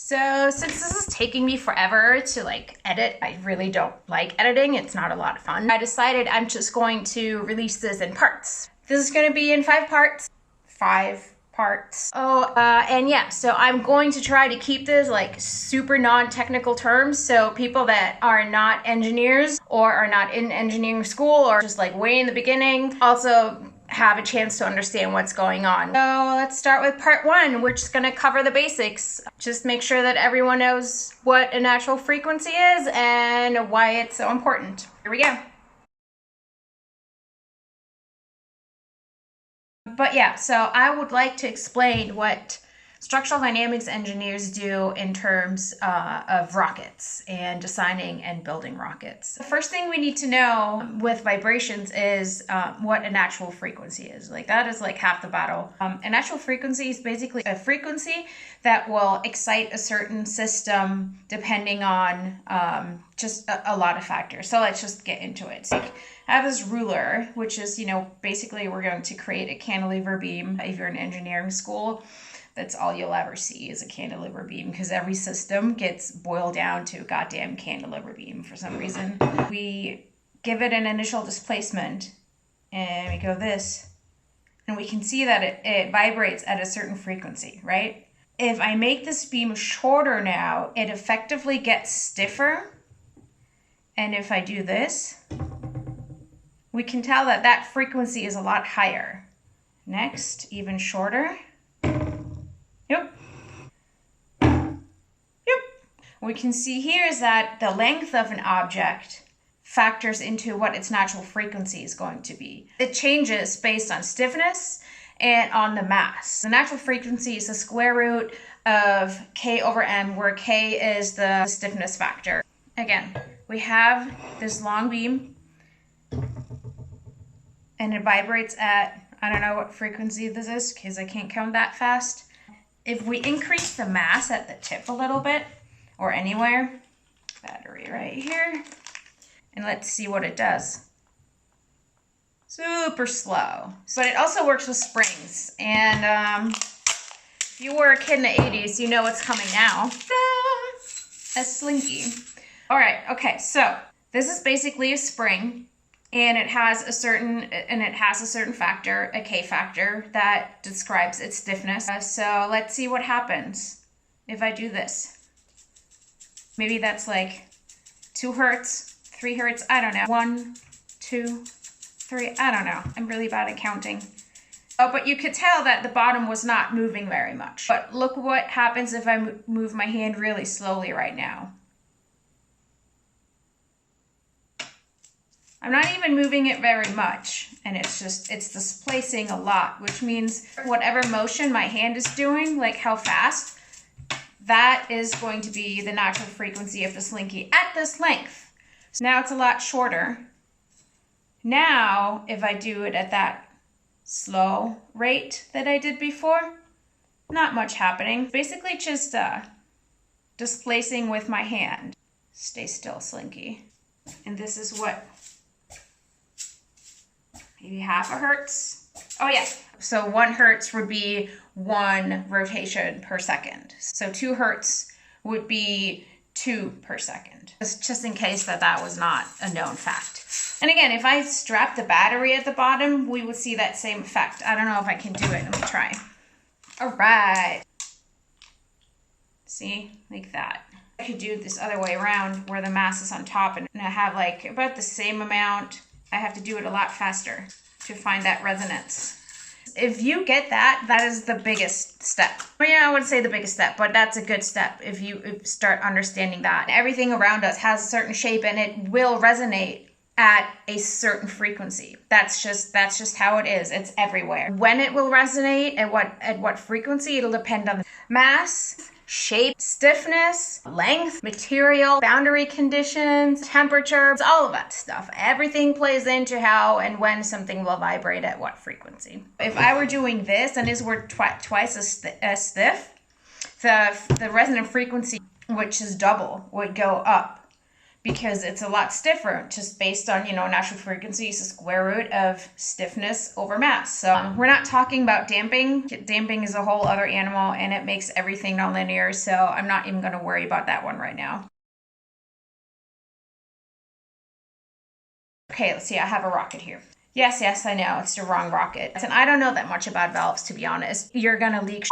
So since this is taking me forever to edit, I really don't like editing. It's not a lot of fun. I decided I'm just going to release this in parts. This is going to be in 5 parts. 5 parts. And yeah, so I'm going to try to keep this super non-technical terms, so people that are not engineers or are not in engineering school or just way in the beginning also have a chance to understand what's going on. So let's start with part 1, which is going to cover the basics. Just make sure that everyone knows what a natural frequency is and why it's so important. Here we go. But yeah, so I would like to explain what structural dynamics engineers do in terms of rockets and designing and building rockets. The first thing we need to know with vibrations is what a natural frequency is. That is half the battle. A natural frequency is basically a frequency that will excite a certain system depending on just a lot of factors. So let's just get into it. So I have this ruler, which is, basically we're going to create a cantilever beam. If you're in engineering school, that's all you'll ever see is a cantilever beam, because every system gets boiled down to a goddamn cantilever beam for some reason. We give it an initial displacement and we go this, and we can see that it vibrates at a certain frequency, right? If I make this beam shorter now, it effectively gets stiffer. And if I do this, we can tell that that frequency is a lot higher. Next, even shorter. Yep. What we can see here is that the length of an object factors into what its natural frequency is going to be. It changes based on stiffness and on the mass. The natural frequency is the square root of k over m, where k is the stiffness factor. Again, we have this long beam and it vibrates at, I don't know what frequency this is because I can't count that fast. If we increase the mass at the tip a little bit, or anywhere, battery right here, and let's see what it does. Super slow. But it also works with springs. And if you were a kid in the 80s, you know what's coming now. A slinky. All right, okay, so this is basically a spring. And it has a certain factor, a K factor, that describes its stiffness. So let's see what happens if I do this. Maybe that's 2 hertz, 3 hertz, I don't know. 1, 2, 3, I don't know. I'm really bad at counting. Oh, but you could tell that the bottom was not moving very much. But look what happens if I move my hand really slowly right now. I'm not even moving it very much, and it's displacing a lot, which means whatever motion my hand is doing, how fast, that is going to be the natural frequency of the slinky at this length. So now it's a lot shorter. Now, if I do it at that slow rate that I did before, not much happening. Basically just displacing with my hand. Stay still, slinky. And this is what, maybe half a hertz. Oh yeah, so 1 hertz would be 1 rotation per second. So 2 hertz would be 2 per second. Just in case that was not a known fact. And again, if I strap the battery at the bottom, we would see that same effect. I don't know if I can do it. Let me try. All right. See, like that. I could do it this other way around where the mass is on top and I have about the same amount. I have to do it a lot faster to find that resonance. If you get that, that is the biggest step. Well, yeah, I wouldn't say the biggest step, but that's a good step if you start understanding that. Everything around us has a certain shape and it will resonate at a certain frequency. That's just how it is. It's everywhere. When it will resonate, at what frequency, it'll depend on the mass, shape, stiffness, length, material, boundary conditions, temperature, all of that stuff. Everything plays into how and when something will vibrate at what frequency. If I were doing this and this were twice as stiff, the resonant frequency, which is double, would go up because it's a lot stiffer, just based on, natural frequency is the square root of stiffness over mass. So we're not talking about damping. Damping is a whole other animal, and it makes everything nonlinear, so I'm not even going to worry about that one right now. Okay, let's see, I have a rocket here. Yes, I know, it's the wrong rocket. And I don't know that much about valves, to be honest. You're gonna leak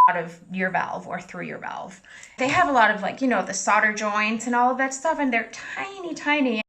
out of your valve or through your valve. They have a lot of the solder joints and all of that stuff, and they're tiny, tiny.